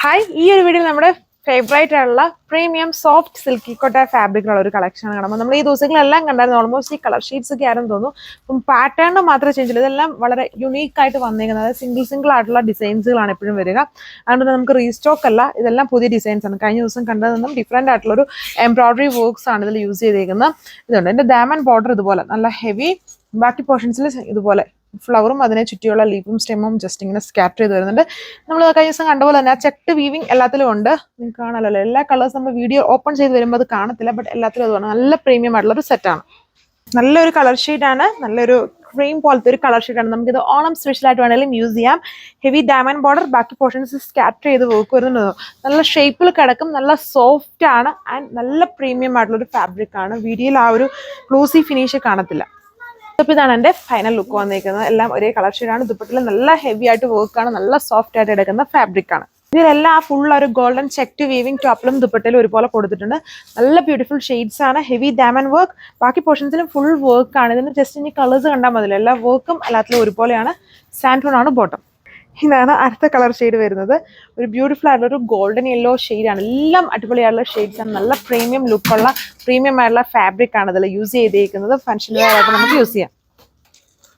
Hi, ഈ ഒരു വീഡിയോയിൽ നമ്മുടെ ഫേവറേറ്റ് ആയിട്ടുള്ള പ്രീമിയം സോഫ്റ്റ് സിൽക്കി കോട്ട ഫാബ്രിക്കുള്ള ഒരു കളക്ഷൻ കാണുമ്പോൾ നമ്മൾ ഈ ദിവസങ്ങളെല്ലാം കണ്ടായിരുന്നു. ഓൾമോസ്റ്റ് ഈ കളർ ഷീറ്റ്സ് ഒക്കെ ആയിരുന്നു തോന്നുന്നു. അപ്പം പാറ്റേണിന് മാത്രമേ ചേഞ്ച് ഇല്ല. ഇതെല്ലാം വളരെ യുണീക്ക് ആയിട്ട് വന്നിരിക്കുന്നത്. അതായത് സിംഗിൾ ആയിട്ടുള്ള ഡിസൈൻസുകളാണ് എപ്പോഴും വരിക. അതുകൊണ്ട് നമുക്ക് റീസ്റ്റോക്ക് അല്ല, ഇതെല്ലാം പുതിയ ഡിസൈൻസ് ആണ്. കഴിഞ്ഞ ദിവസം കണ്ടതിൽ നിന്നും ഡിഫറെൻ്റ് ആയിട്ടുള്ളൊരു എംബ്രോയിഡറി വർക്ക്സ് ആണ് ഇതിൽ യൂസ് ചെയ്തിരിക്കുന്നത്. ഇതുണ്ട് എൻ്റെ ദാമൻ ബോർഡർ ഇതുപോലെ നല്ല ഹെവി, ബാക്കി പോർഷൻസിൽ ഇതുപോലെ ഫ്ലവറും അതിനെ ചുറ്റിയുള്ള ലീഫും സ്റ്റെമ്മും ജസ്റ്റ് ഇങ്ങനെ സ്കാറ്റർ ചെയ്ത് വരുന്നുണ്ട്. നമ്മൾ കഴിഞ്ഞ ദിവസം കണ്ട പോലെ തന്നെ ആ ചെക്ട് വീവിങ് എല്ലാത്തിലും ഉണ്ട്. നിങ്ങൾക്ക് കാണാമല്ലോ, എല്ലാ കളേഴ്സ് നമ്മൾ വീഡിയോ ഓപ്പൺ ചെയ്ത് വരുമ്പോൾ അത് കാണത്തില്ല, ബട്ട് എല്ലാത്തിലും അതുമാണ്. നല്ല പ്രീമിയം ആയിട്ടുള്ള ഒരു സെറ്റാണ്. നല്ലൊരു കളർ ഷെയ്ഡാണ്, നല്ലൊരു ക്രീം പോലത്തെ ഒരു കളർ ഷെയ്ഡാണ്. നമുക്കിത് ഓണം സ്പെഷ്യലായിട്ട് വേണമെങ്കിലും യൂസ് ചെയ്യാം. ഹെവി ഡയമണ്ട് ബോർഡർ, ബാക്കി പോർഷൻസ് സ്കാറ്റർ ചെയ്ത് വർക്ക് വരുന്നുണ്ടോ. നല്ല ഷേപ്പിൽ കിടക്കും, നല്ല സോഫ്റ്റ് ആണ് ആൻഡ് നല്ല പ്രീമിയം ആയിട്ടുള്ള ഒരു ഫാബ്രിക് ആണ്. വീഡിയോയിൽ ആ ഒരു ഗ്ലോസി ഫിനിഷ് കാണത്തില്ല. അപ്പോൾ ഇതാണ് എൻ്റെ ഫൈനൽ ലുക്ക് വന്നിരിക്കുന്നത്. എല്ലാം ഒരേ കളർ ഷെയ്ഡാണ്. ദുപ്പട്ടിൽ നല്ല ഹെവി ആയിട്ട് വർക്കാണ്, നല്ല സോഫ്റ്റ് ആയിട്ട് എടുക്കുന്ന ഫാബ്രിക് ആണ്. ഇതിലെല്ലാം ഫുൾ ഒരു ഗോൾഡൻ ചെക്ട് വീവിങ് ടോപ്പിലും ദുപ്പട്ടയിലും ഒരുപോലെ കൊടുത്തിട്ടുണ്ട്. നല്ല ബ്യൂട്ടിഫുൾ ഷെയ്ഡ്സ് ആണ്. ഹെവി ഡയമണ്ട് വർക്ക്, ബാക്കി പോർഷൻസിലും ഫുൾ വർക്ക് ആണ്. ഇതിന് ജസ്റ്റ് ഇനി കളേഴ്സ് കണ്ടാൽ മതിയല്ലോ. എല്ലാ വർക്കും എല്ലാത്തിലും ഒരുപോലെയാണ്. സാൻഡ്രോൺ ആണ് ബോട്ടം. ഇതാണ് അടുത്ത കളർ ഷെയ്ഡ് വരുന്നത്. ഒരു ബ്യൂട്ടിഫുൾ ആയിട്ടുള്ള ഒരു ഗോൾഡൻ യെല്ലോ ഷെയ്ഡാണ്. എല്ലാം അടിപൊളിയായിട്ടുള്ള ഷെയ്ഡ്സ് ആണ്. നല്ല പ്രീമിയം ലുക്കുള്ള പ്രീമിയം ആയിട്ടുള്ള ഫാബ്രിക് ആണ് ഇതിൽ യൂസ് ചെയ്തിരിക്കുന്നത്. ഫംഗ്ഷൻ വെയർ ആയിട്ട് നമുക്ക് യൂസ് ചെയ്യാം.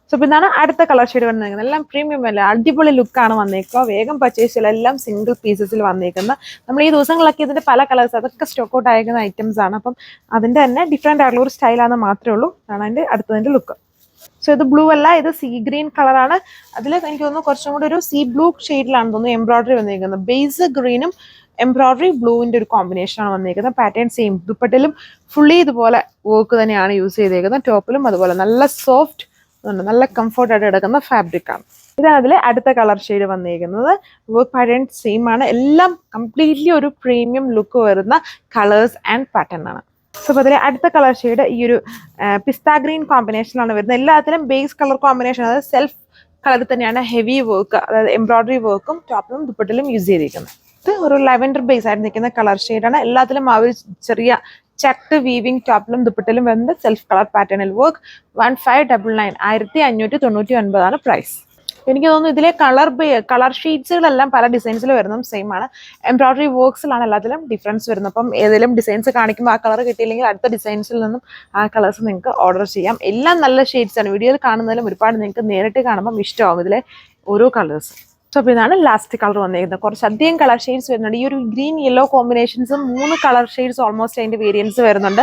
സോ അപ്പോൾ ഇതാണ് അടുത്ത കളർ ഷെയ്ഡ് വന്നിരിക്കുന്നത്. എല്ലാം പ്രീമിയം അല്ല, അടിപൊളി ലുക്കാണ് വന്നേക്കുക. വേഗം പർച്ചേസ് ചെയ്യില്ല, എല്ലാം സിംഗിൾ പീസസിൽ വന്നേക്കുന്നത്. നമ്മൾ ഈ ദിവസങ്ങളിലൊക്കെ ഇതിൻ്റെ പല കളേഴ്സ് അതൊക്കെ സ്റ്റോക്ക് ഔട്ട് ആയിരിക്കുന്ന ഐറ്റംസ് ആണ്. അപ്പം അതിൻ്റെ തന്നെ ഡിഫറെൻ്റ് ആയിട്ടുള്ള ഒരു സ്റ്റൈലാണെന്ന് മാത്രമേ ഉള്ളൂ. അതാണ് അതിൻ്റെ അടുത്തതിൻ്റെ ലുക്ക്. സോ ഇത് ബ്ലൂ അല്ല, ഇത് സീ ഗ്രീൻ കളറാണ്. അതിൽ എനിക്ക് തോന്നുന്നു കുറച്ചും കൂടി ഒരു സീ ബ്ലൂ ഷെയ്ഡിലാണ് തോന്നുന്നു എംബ്രോയിഡറി വന്നിരിക്കുന്നത്. ബേസ് ഗ്രീനും എംബ്രോയിഡറി ബ്ലൂവിൻ്റെ ഒരു കോമ്പിനേഷനാണ് വന്നിരിക്കുന്നത്. Pattern same. ദുപ്പട്ടിലും ഫുള്ളി ഇതുപോലെ വർക്ക് തന്നെയാണ് യൂസ് ചെയ്തേക്കുന്നത്. ടോപ്പിലും അതുപോലെ നല്ല സോഫ്റ്റ്, നല്ല കംഫർട്ടായിട്ട് കിടക്കുന്ന ഫാബ്രിക് ആണ്. ഇതാണ് അതിൽ അടുത്ത കളർ ഷെയ്ഡ് വന്നിരിക്കുന്നത്. വർക്ക് പാറ്റേൺ സെയിം ആണ്. എല്ലാം കംപ്ലീറ്റ്ലി ഒരു പ്രീമിയം ലുക്ക് വരുന്ന കളേഴ്സ് ആൻഡ് പാറ്റേൺ ആണ്. സോ അപ്പോൾ അതിലെ അടുത്ത കളർ ഷെയ്ഡ് ഈ ഒരു പിസ്ത ഗ്രീൻ കോമ്പിനേഷനാണ് വരുന്നത്. എല്ലാത്തിലും ബേസ് കളർ കോമ്പിനേഷൻ, അതായത് സെൽഫ് കളറിൽ തന്നെയാണ് ഹെവി വർക്ക്, അതായത് എംബ്രോയിഡറി വർക്കും ടോപ്പിലും ദുപ്പട്ടിലും യൂസ് ചെയ്തിരിക്കുന്നത്. ഇത് ഒരു ലെവൻഡർ ബേസ് ആയിട്ട് നിൽക്കുന്ന കളർ ഷെയ്ഡാണ്. എല്ലാത്തിലും ആ ഒരു ചെറിയ ചെക്ട് വീവിങ് ടോപ്പിലും ദുപ്പട്ടിലും വരുന്നത് സെൽഫ് കളർ പാറ്റേണിൽ വർക്ക്. 1599 1599 പ്രൈസ്. എനിക്ക് തോന്നുന്നു ഇതിലെ കളർ ഷീറ്റ്സുകളെല്ലാം പല ഡിസൈൻസിൽ വരുന്നതും സെയിം ആണ്. എംബ്രോയിഡറി വർക്ക്സിലാണ് എല്ലാത്തിലും ഡിഫറൻസ് വരുന്നത്. അപ്പം ഏതെങ്കിലും ഡിസൈൻസ് കാണിക്കുമ്പോൾ ആ കളർ കിട്ടിയില്ലെങ്കിൽ അടുത്ത ഡിസൈൻസിൽ നിന്നും ആ കളേഴ്സ് നിങ്ങൾക്ക് ഓർഡർ ചെയ്യാം. എല്ലാം നല്ല ഷെയ്ഡ്സ് ആണ്. വീഡിയോയിൽ കാണുന്നതിലും ഒരുപാട് നിങ്ങൾക്ക് നേരിട്ട് കാണുമ്പോൾ ഇഷ്ടമാവും ഇതിലെ ഓരോ കളേഴ്സ്. സോ അപ്പോൾ ഇതാണ് ലാസ്റ്റ് കളർ വന്നിരിക്കുന്നത്. കുറച്ചധികം കളർ ഷെയ്ഡ്സ് വരുന്നുണ്ട്. ഈ ഒരു ഗ്രീൻ യെല്ലോ കോമ്പിനേഷൻസും 3 കളർ ഷെയ്ഡ്സ് ഓൾമോസ്റ്റ് അതിൻ്റെ വേരിയൻസ് വരുന്നുണ്ട്.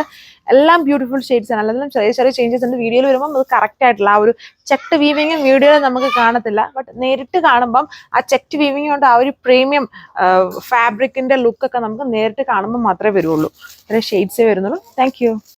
എല്ലാം ബ്യൂട്ടിഫുൾ ഷെയ്ഡ്സ് ആണ്. അല്ലെങ്കിലും ചെറിയ ചെറിയ ചേഞ്ചസ് ഉണ്ട്. വീഡിയോയിൽ വരുമ്പം അത് കറക്റ്റ് ആയിട്ടുള്ള ആ ഒരു ചെക്ട് വീവിങ്ങും വീഡിയോയിൽ നമുക്ക് കാണത്തില്ല, ബട്ട് നേരിട്ട് കാണുമ്പം ആ ചെക്ട് വീവിങ് കൊണ്ട് ആ ഒരു പ്രീമിയം ഫാബ്രിക്കിൻ്റെ ലുക്കൊക്കെ നമുക്ക് നേരിട്ട് കാണുമ്പോൾ മാത്രമേ വരുള്ളൂ. അതിൻ്റെ ഷെയ്ഡ്സേ വരുന്നുള്ളൂ. Thank you.